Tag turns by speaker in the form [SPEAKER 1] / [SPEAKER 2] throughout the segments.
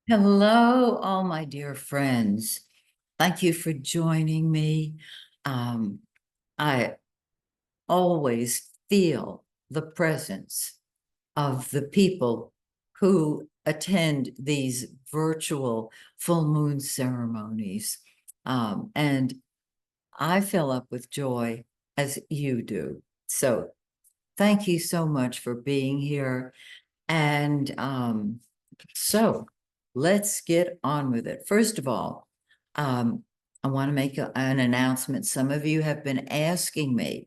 [SPEAKER 1] Hello, all my dear friends. Thank you for joining me. Um, I always feel the presence of the people who attend these virtual full moon ceremonies. And I fill up with joy as you do. So thank you so much for being here. And so let's get on with it. First of all, I want to make an announcement. Some of you have been asking me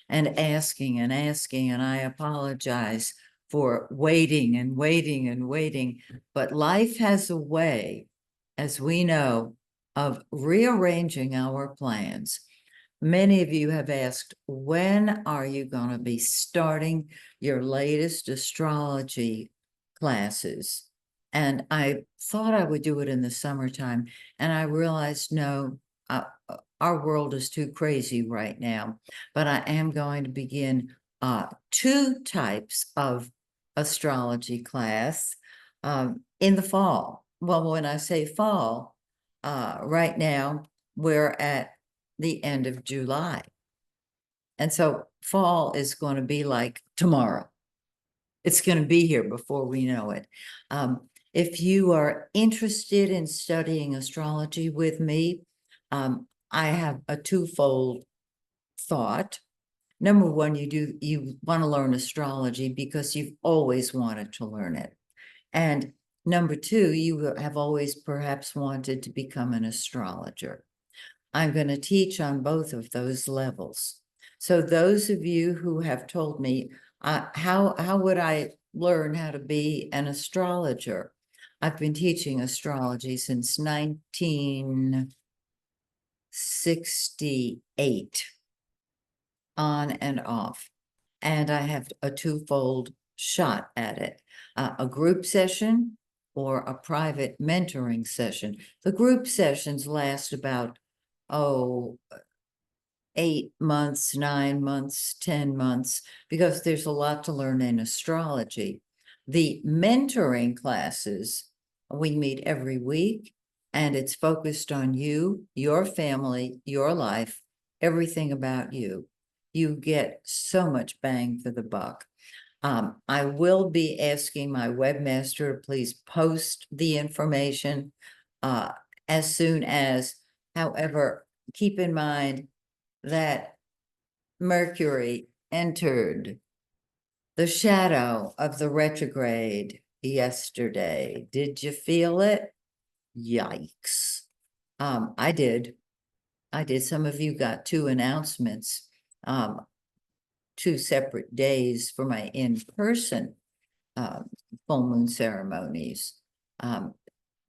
[SPEAKER 1] and asking and asking, and I apologize for waiting and waiting and waiting. But life has a way, as we know, of rearranging our plans. Many of you have asked, when are you going to be starting your latest astrology classes? And I thought I would do it in the summertime. And I realized, no, our world is too crazy right now. But I am going to begin two types of astrology class in the fall. Well, when I say fall, right now we're at the end of July. And so fall is going to be like tomorrow. It's going to be here before we know it. If you are interested in studying astrology with me, I have a twofold thought. Number one, you want to learn astrology because you've always wanted to learn it. And number two, you have always perhaps wanted to become an astrologer. I'm going to teach on both of those levels. So those of you who have told me, how would I learn how to be an astrologer? I've been teaching astrology since 1968, on and off. And I have a twofold shot at it, a group session or a private mentoring session. The group sessions last about, 8 months, 9 months, 10 months, because there's a lot to learn in astrology. The mentoring classes, we meet every week, and it's focused on you, your family, your life, everything about you. You get so much bang for the buck. I will be asking my webmaster to please post the information as soon as, however, keep in mind that Mercury entered the shadow of the retrograde yesterday. Did you feel it? Yikes. I did. I did. Some of you got two announcements, two separate days for my in-person full moon ceremonies.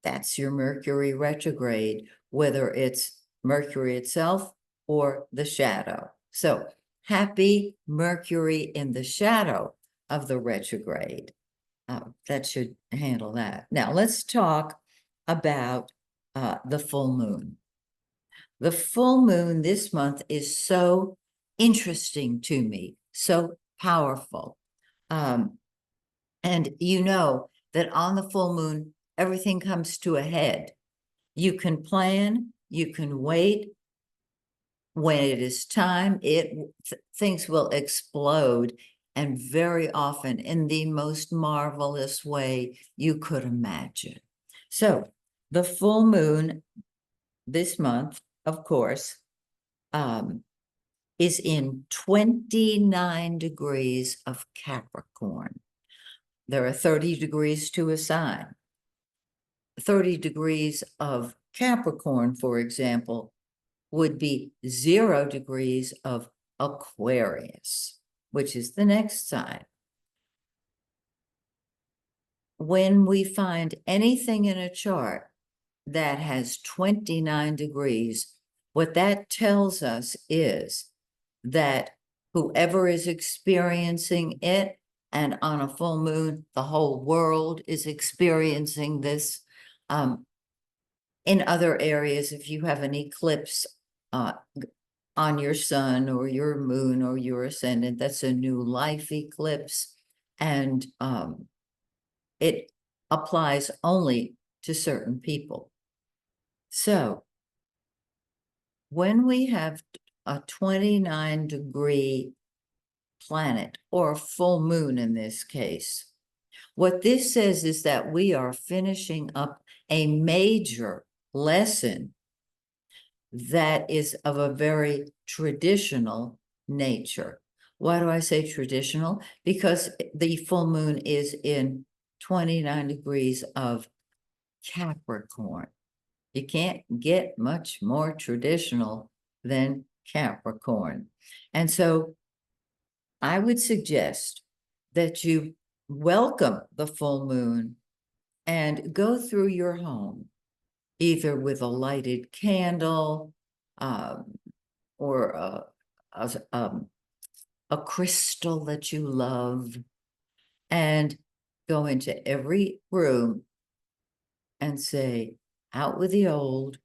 [SPEAKER 1] That's your Mercury retrograde, whether it's Mercury itself or the shadow. So happy Mercury in the shadow of the retrograde. That should handle that. Now let's talk about the full moon. The full moon this month is so interesting to me, so powerful. And you know that on the full moon, everything comes to a head. You can plan, you can wait. When it is time, things will explode, and very often in the most marvelous way you could imagine. So the full moon this month, of course, is in 29 degrees of Capricorn. There are 30 degrees to a sign. 30 degrees of Capricorn, for example, would be 0 degrees of Aquarius, which is the next sign. When we find anything in a chart that has 29 degrees, what that tells us is that whoever is experiencing it, and on a full moon, the whole world is experiencing this. In other areas, if you have an eclipse on your sun or your moon or your ascendant, that's a new life eclipse. And it applies only to certain people. So when we have a 29-degree planet, or a full moon in this case, what this says is that we are finishing up a major lesson that is of a very traditional nature. Why do I say traditional? Because the full moon is in 29 degrees of Capricorn. You can't get much more traditional than Capricorn. And so I would suggest that you welcome the full moon and go through your home, either with a lighted candle, or a crystal that you love, and go into every room and say, out with the old,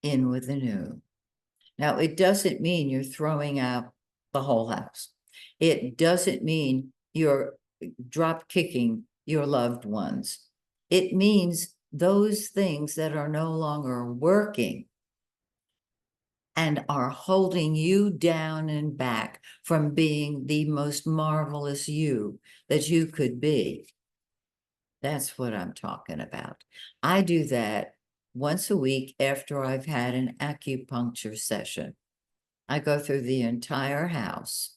[SPEAKER 1] in with the new. Now, it doesn't mean you're throwing out the whole house. It doesn't mean you're drop kicking your loved ones. It means those things that are no longer working and are holding you down and back from being the most marvelous you that you could be. That's what I'm talking about. I do that once a week after I've had an acupuncture session. I go through the entire house.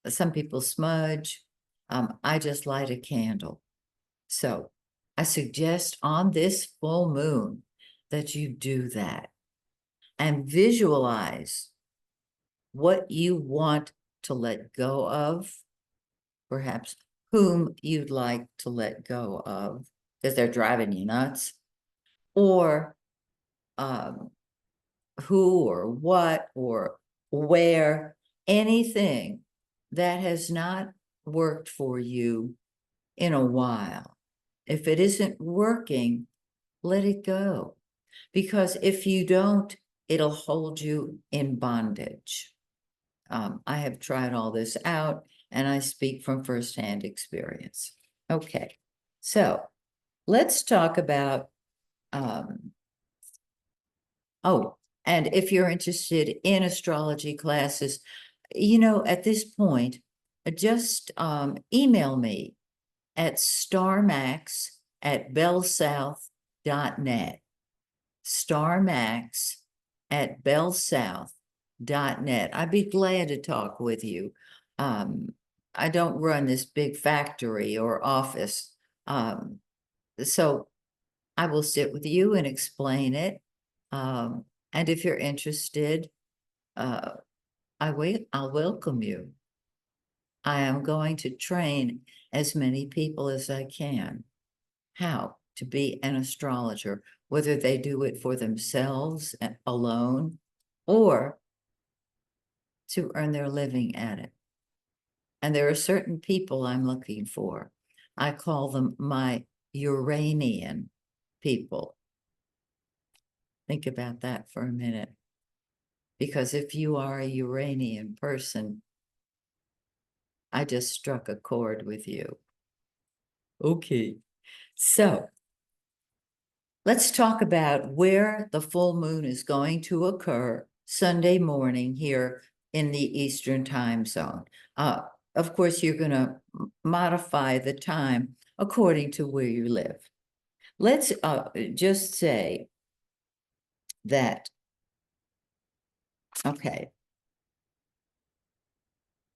[SPEAKER 1] Some people smudge. I just light a candle. So I suggest on this full moon that you do that and visualize what you want to let go of, perhaps whom you'd like to let go of because they're driving you nuts, or who or what or where, anything that has not worked for you in a while. If it isn't working, let it go. Because if you don't, it'll hold you in bondage. I have tried all this out, and I speak from firsthand experience. Okay, so let's talk about, oh, and if you're interested in astrology classes, at this point, just email me at starmax@bellsouth.net. starmax@bellsouth.net. I'd be glad to talk with you. I don't run this big factory or office. So I will sit with you and explain it. And if you're interested, I'll welcome you. I am going to train as many people as I can how to be an astrologer, whether they do it for themselves alone or to earn their living at it. And there are certain people I'm looking for. I call them my Uranian people. Think about that for a minute. Because if you are a Uranian person, I just struck a chord with you. Okay. So let's talk about where the full moon is going to occur Sunday morning here in the Eastern time zone. Of course, you're going to modify the time according to where you live. Let's just say that, okay,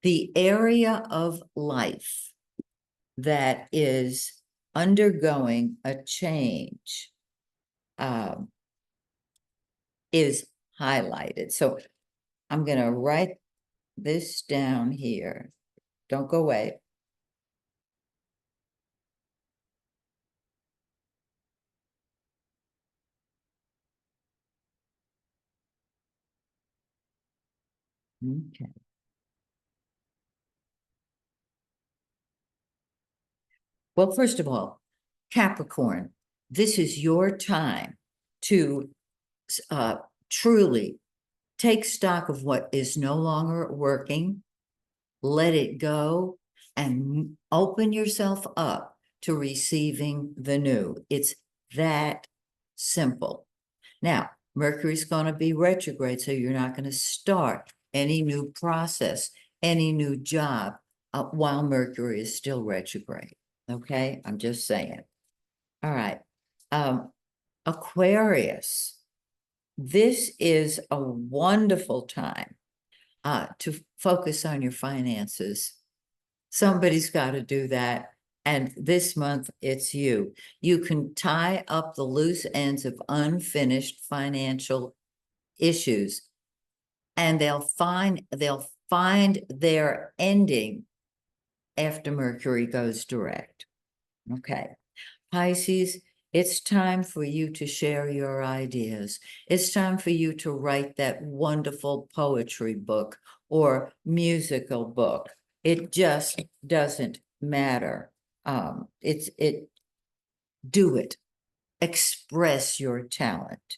[SPEAKER 1] the area of life that is undergoing a change is highlighted. So I'm going to write this down here. Don't go away. Okay. Well, first of all, Capricorn, this is your time to truly take stock of what is no longer working, let it go, and open yourself up to receiving the new. It's that simple. Now, Mercury's going to be retrograde, so you're not going to start any new process, any new job while Mercury is still retrograde. Okay, I'm just saying. All right. Aquarius, this is a wonderful time to focus on your finances. Somebody's got to do that. And this month, it's you. You can tie up the loose ends of unfinished financial issues, and they'll find their ending after Mercury goes direct. Okay. Pisces, it's time for you to share your ideas. It's time for you to write that wonderful poetry book or musical book. It just doesn't matter. Do it. Express your talent.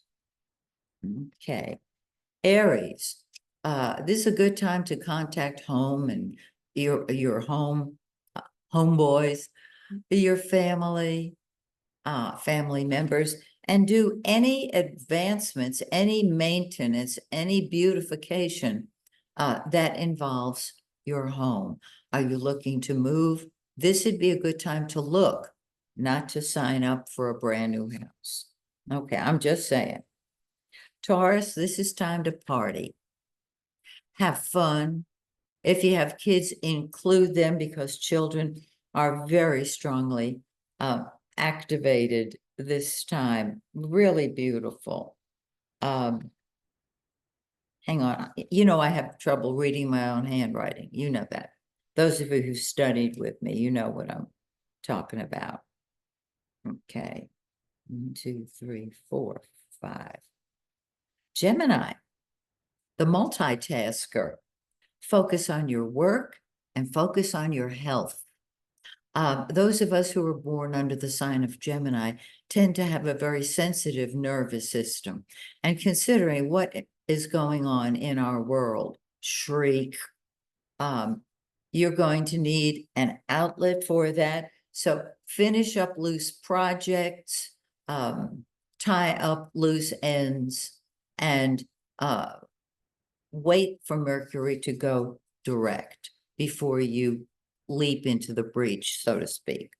[SPEAKER 1] Okay. Aries, this is a good time to contact home and your homeboys, your family members, and do any advancements, any maintenance, any beautification that involves your home. Are you looking to move? This would be a good time to look, not to sign up for a brand new house. Okay, I'm just saying. Taurus, this is time to party. Have fun. If you have kids, include them, because children are very strongly activated this time. Really beautiful. Hang on. You know, I have trouble reading my own handwriting. You know that. Those of you who studied with me, you know what I'm talking about. Okay. 1, 2, 3, 4, 5. Gemini, the multitasker. Focus on your work and focus on your health. Those of us who were born under the sign of Gemini tend to have a very sensitive nervous system. And considering what is going on in our world, shriek, you're going to need an outlet for that. So finish up loose projects, tie up loose ends, and wait for Mercury to go direct before you leap into the breach, so to speak.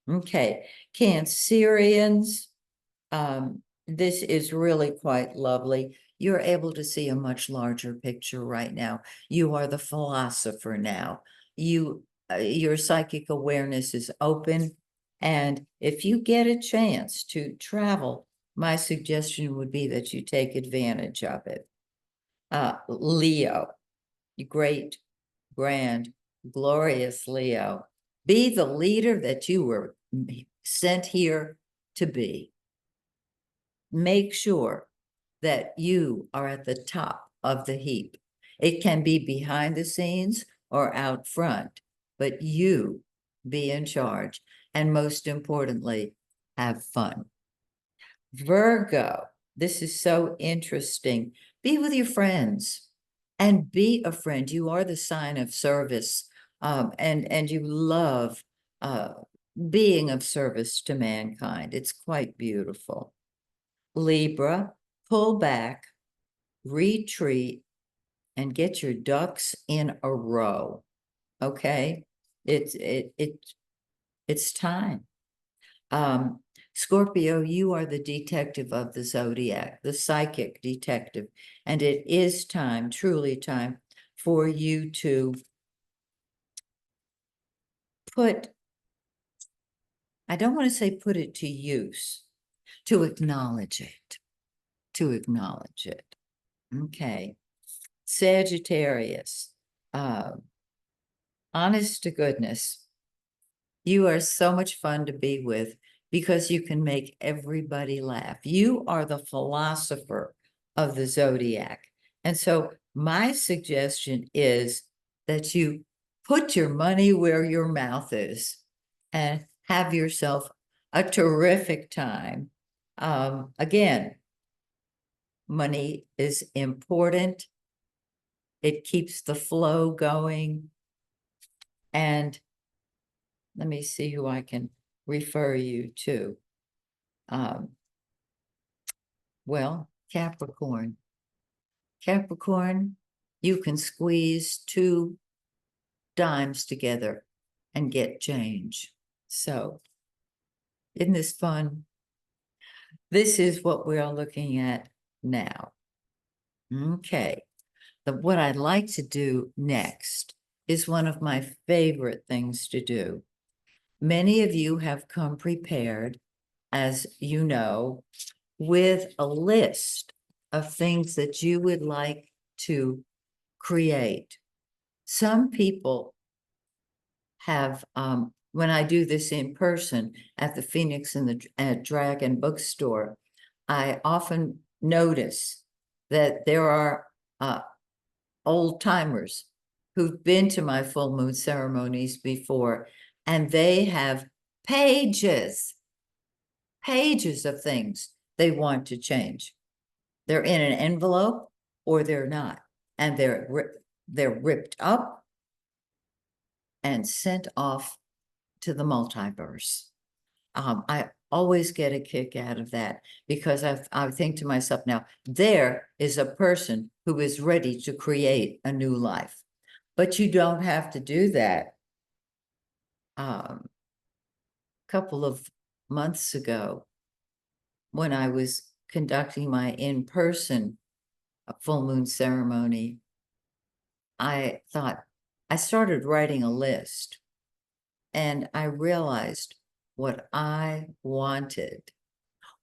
[SPEAKER 1] Okay, Cancerians, this is really quite lovely. You're able to see a much larger picture right now. You are the philosopher now. Your psychic awareness is open, and if you get a chance to travel, my suggestion would be that you take advantage of it. Leo, great, grand, glorious Leo. Be the leader that you were sent here to be. Make sure that you are at the top of the heap. It can be behind the scenes or out front, but you be in charge. And most importantly, have fun. Virgo, this is so interesting. Be with your friends and be a friend. You are the sign of service, and you love being of service to mankind. It's quite beautiful. Libra, pull back, retreat, and get your ducks in a row. Okay, it's time. Scorpio, you are the detective of the zodiac, the psychic detective, and it is time, truly time, for you to I don't want to say put it to use, to acknowledge it, Okay. Sagittarius, honest to goodness, you are so much fun to be with because you can make everybody laugh. You are the philosopher of the zodiac. And so my suggestion is that you put your money where your mouth is and have yourself a terrific time. Again, money is important. It keeps the flow going. And let me see who I can refer you to. Well, Capricorn. Capricorn, you can squeeze two dimes together and get change. So, isn't this fun? This is what we are looking at now. Okay. What I'd like to do next is one of my favorite things to do. Many of you have come prepared, as you know, with a list of things that you would like to create. Some people have, when I do this in person at the Phoenix and the Dragon bookstore, I often notice that there are old timers who've been to my full moon ceremonies before, and they have pages of things they want to change. They're in an envelope or they're not, and they're ripped up and sent off to the multiverse. I always get a kick out of that because I think to myself, now there is a person who is ready to create a new life, but you don't have to do that. Couple of months ago, when I was conducting my in-person full moon ceremony, I thought, I started writing a list, and I realized what I wanted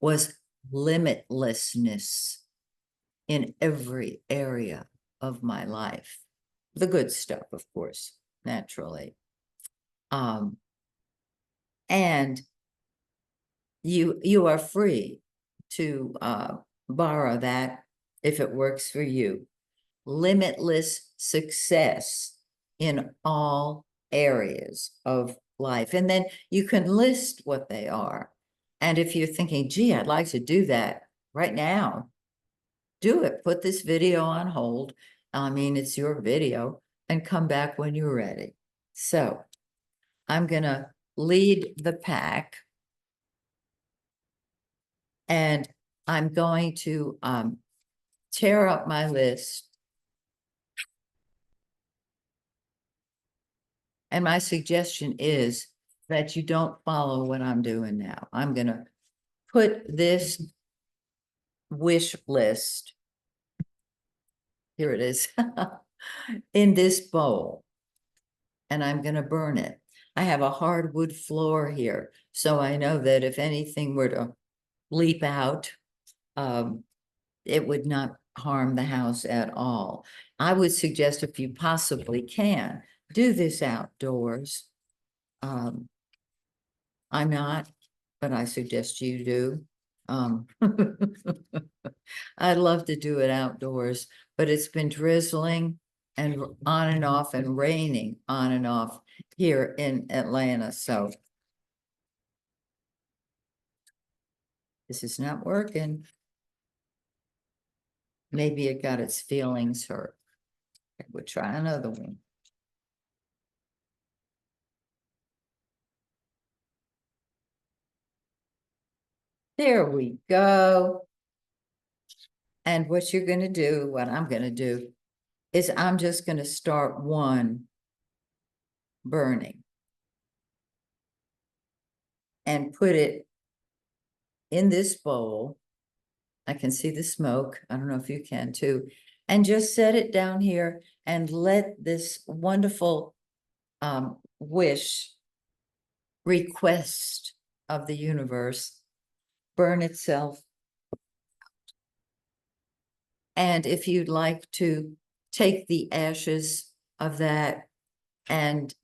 [SPEAKER 1] was limitlessness in every area of my life. The good stuff, of course, naturally. And you are free to borrow that if it works for you. Limitless success in all areas of life. And then you can list what they are. And if you're thinking, gee, I'd like to do that right now, do it. Put this video on hold. I mean, it's your video, and come back when you're ready. So I'm going to lead the pack, and I'm going to tear up my list. And my suggestion is that you don't follow what I'm doing now. I'm going to put this wish list, here it is, in this bowl, and I'm going to burn it. I have a hardwood floor here, so I know that if anything were to leap out, it would not harm the house at all. I would suggest, if you possibly can, do this outdoors. I'm not, but I suggest you do. I'd love to do it outdoors, but it's been drizzling and on and off and raining on and off here in Atlanta. So this is not working. Maybe it got its feelings hurt. We'll try another one. There we go. And what you're going to do, what I'm going to do, is I'm just going to start one burning and put it in this bowl. I can see the smoke. I don't know if you can too. And just set it down here and let this wonderful wish, request of the universe burn itself. And if you'd like to take the ashes of that and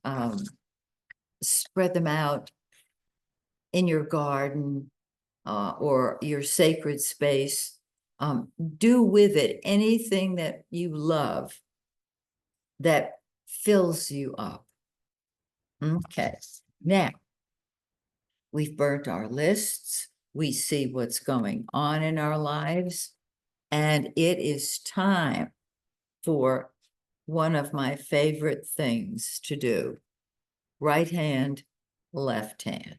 [SPEAKER 1] spread them out in your garden or your sacred space, do with it anything that you love that fills you up. Okay, now we've burnt our lists. We see what's going on in our lives, and it is time for one of my favorite things to do: right hand, left hand.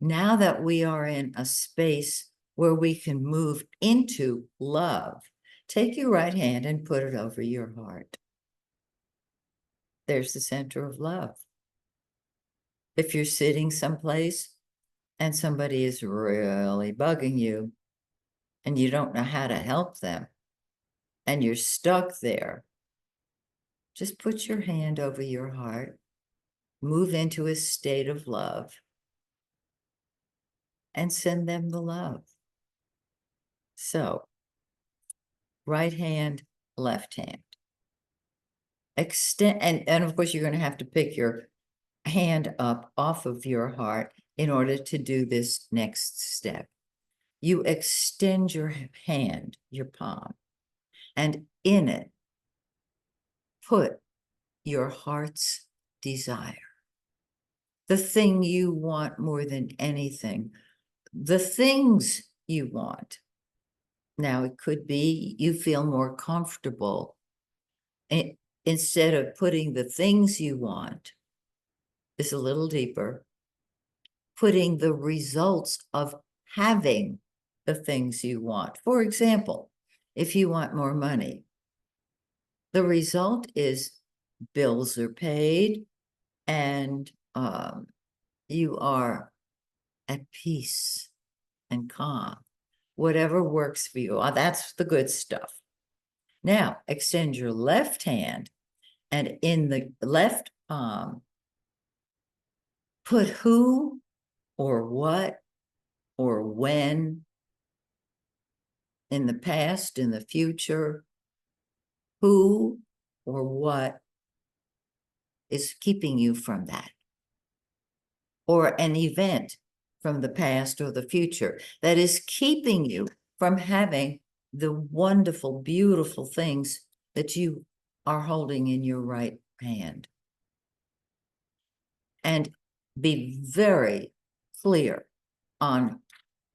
[SPEAKER 1] Now that we are in a space where we can move into love, take your right hand and put it over your heart. There's the center of love. If you're sitting someplace and somebody is really bugging you and you don't know how to help them and you're stuck there, just put your hand over your heart, move into a state of love, and send them the love. So, right hand, left hand. Extend, and of course, you're going to have to pick your hand up off of your heart in order to do this next step. You extend your hand, your palm, and in it, put your heart's desire. The thing you want more than anything, the things you want. Now, it could be you feel more comfortable. Instead of putting the things you want, it's a little deeper, putting the results of having the things you want. For example, if you want more money, the result is bills are paid and you are at peace and calm. Whatever works for you, that's the good stuff. Now, extend your left hand and in the left palm, put who or what or when in the past, in the future, who or what is keeping you from that, or an event from the past or the future that is keeping you from having the wonderful, beautiful things that you are holding in your right hand. And be very clear on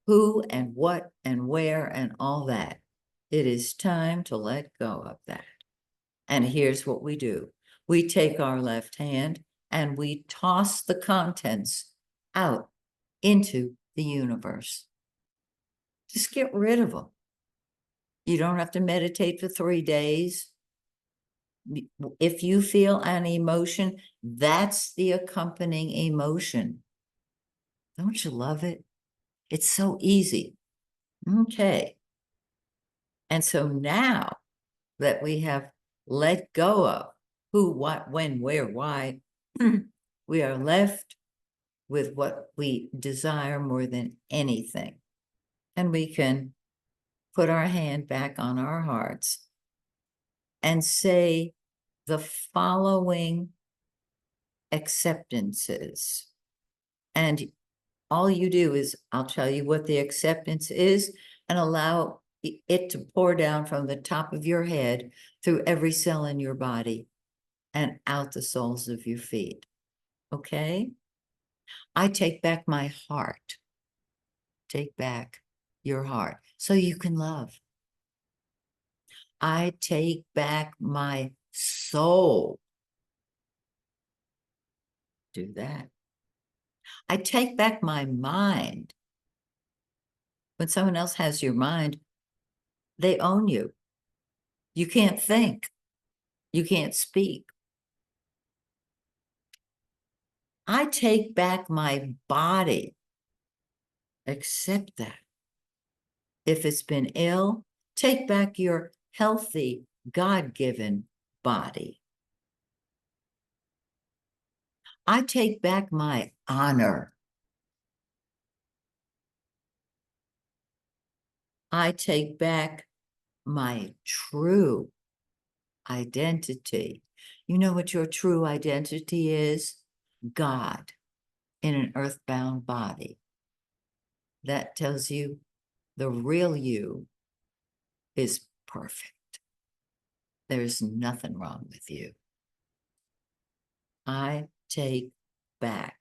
[SPEAKER 1] who and what and where and all that. It is time to let go of that. And here's what we do. We take our left hand and we toss the contents out into the universe. Just get rid of them. You don't have to meditate for 3 days. If you feel an emotion, that's the accompanying emotion. Don't you love it? It's so easy. Okay. And so now that we have let go of who, what, when, where, why, we are left with what we desire more than anything. And we can put our hand back on our hearts and say the following acceptances. And all you do is, I'll tell you what the acceptance is and allow it to pour down from the top of your head through every cell in your body and out the soles of your feet. Okay? I take back my heart. Take back your heart so you can love. I take back my soul. Do that. I take back my mind. When someone else has your mind, they own you. You can't think. You can't speak. I take back my body. Accept that. If it's been ill, take back your healthy, God-given body. I take back my honor. I take back my true identity. You know what your true identity is? God in an earthbound body. That tells you the real you is perfect. There's nothing wrong with you. I take back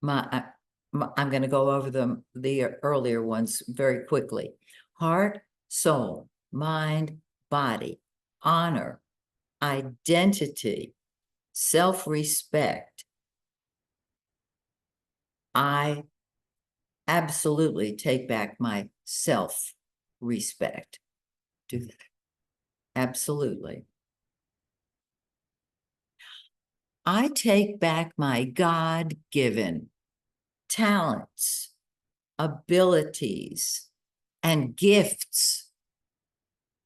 [SPEAKER 1] I'm going to go over the earlier ones very quickly. Heart, soul, mind, body, honor, identity, self-respect, I absolutely take back my self-respect. Do that. Absolutely. I take back my God-given talents, abilities, and gifts,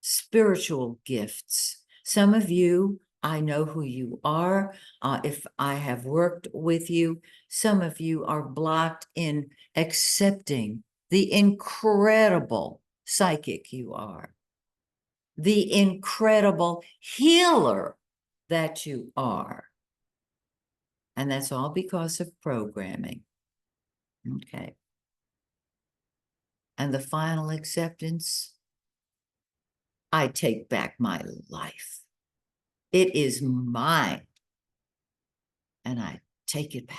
[SPEAKER 1] spiritual gifts. Some of you, I know who you are. If I have worked with you, some of you are blocked in accepting the incredible psychic you are, the incredible healer that you are. And that's all because of programming. Okay. And the final acceptance, I take back my life. It is mine. And I take it back.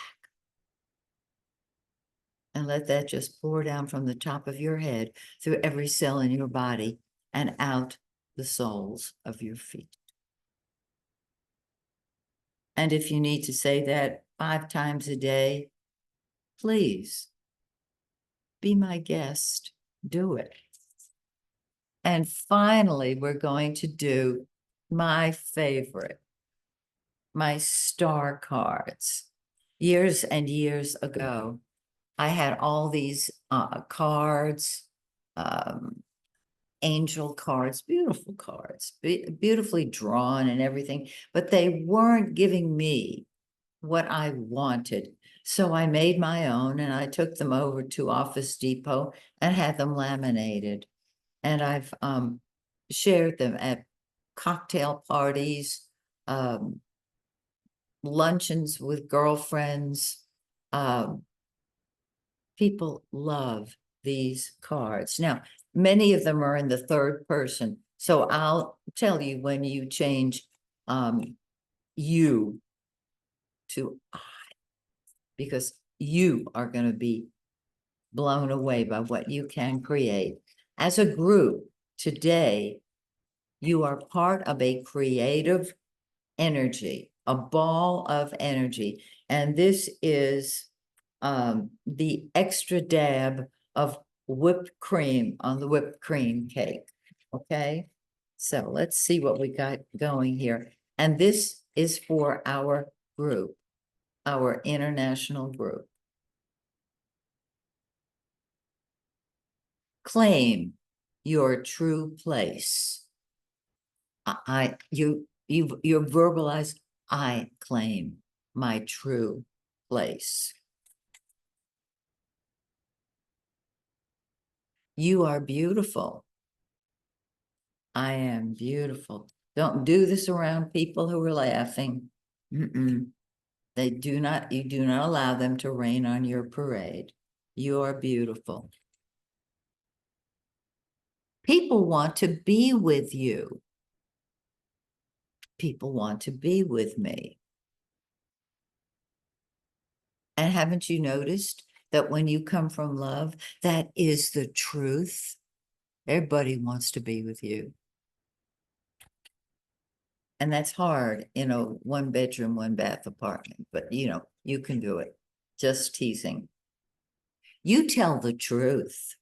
[SPEAKER 1] And let that just pour down from the top of your head through every cell in your body and out the soles of your feet. And if you need to say that 5 times a day, please be my guest. Do it. And finally, we're going to do my favorite, my star cards. Years and years ago, I had all these cards, angel cards, beautiful cards, beautifully drawn and everything, but they weren't giving me what I wanted. So I made my own and I took them over to Office Depot and had them laminated. And I've shared them at cocktail parties, luncheons with girlfriends. People love these cards. Now, many of them are in the third person. So I'll tell you when you change you to I, because you are going to be blown away by what you can create. As a group, today, you are part of a creative energy, a ball of energy. And this is the extra dab of whipped cream on the whipped cream cake. Okay, so let's see what we got going here. And this is for our group, our international group. Claim your true place. You verbalize, I claim my true place. You are beautiful. I am beautiful. Don't do this around people who are laughing. They do not, you do not allow them to rain on your parade. You are beautiful. People want to be with you. People want to be with me. And haven't you noticed that when you come from love, that is the truth? Everybody wants to be with you. And that's hard in a 1-bedroom, 1-bath apartment, but you can do it. Just teasing. You tell the truth.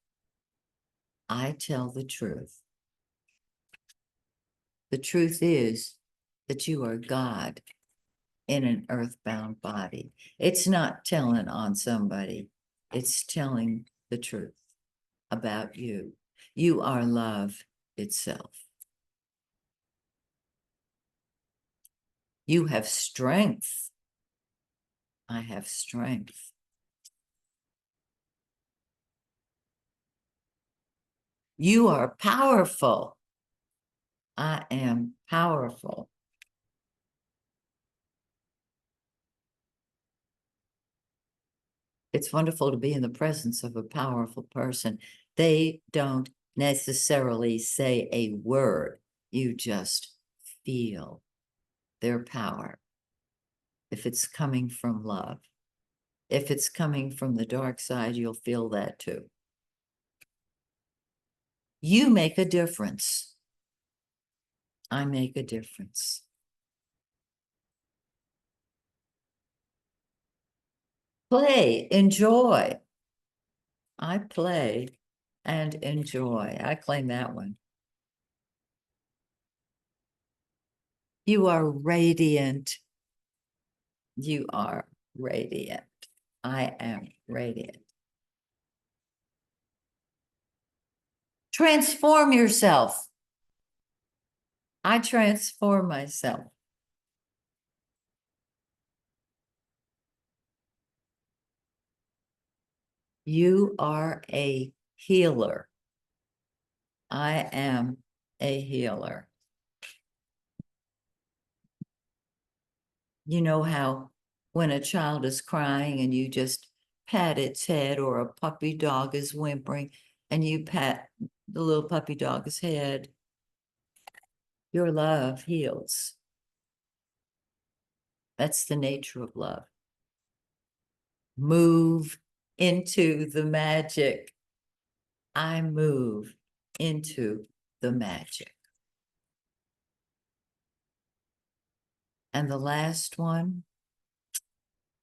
[SPEAKER 1] I tell the truth. The truth is that you are God in an earthbound body. It's not telling on somebody. It's telling the truth about you. You are love itself. You have strength. I have strength. You are powerful. I am powerful. It's wonderful to be in the presence of a powerful person. They don't necessarily say a word. You just feel their power. If it's coming from love. If it's coming from the dark side, you'll feel that too. You make a difference. I make a difference. Play, enjoy. I play and enjoy. I claim that one. You are radiant. You are radiant. I am radiant. Transform yourself. I transform myself. You are a healer. I am a healer. You know how when a child is crying and you just pat its head, or a puppy dog is whimpering and you pat the little puppy dog's head, your love heals. That's the nature of love. Move into the magic. I move into the magic. And the last one,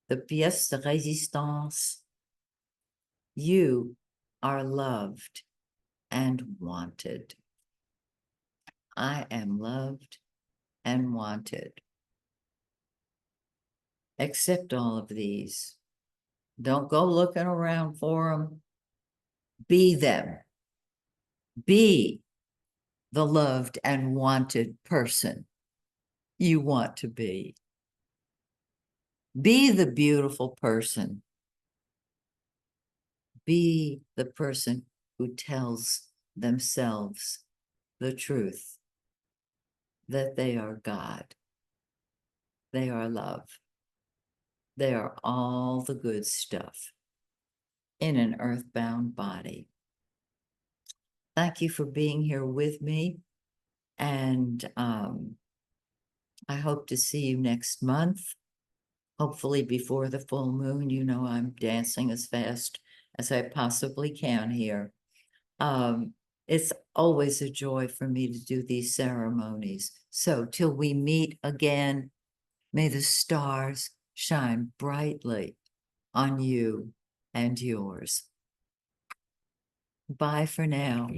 [SPEAKER 1] the pièce de résistance. You are loved and wanted. I am loved and wanted. Accept all of these. Don't go looking around for them. Be them. Be the loved and wanted person you want to be. Be the beautiful person. Be the person who tells themselves the truth that they are God. They are love. They are all the good stuff in an earthbound body. Thank you for being here with me. And I hope to see you next month. Hopefully before the full moon. You know, I'm dancing as fast as I possibly can here. It's always a joy for me to do these ceremonies. So till we meet again, may the stars shine brightly on you and yours. Bye for now.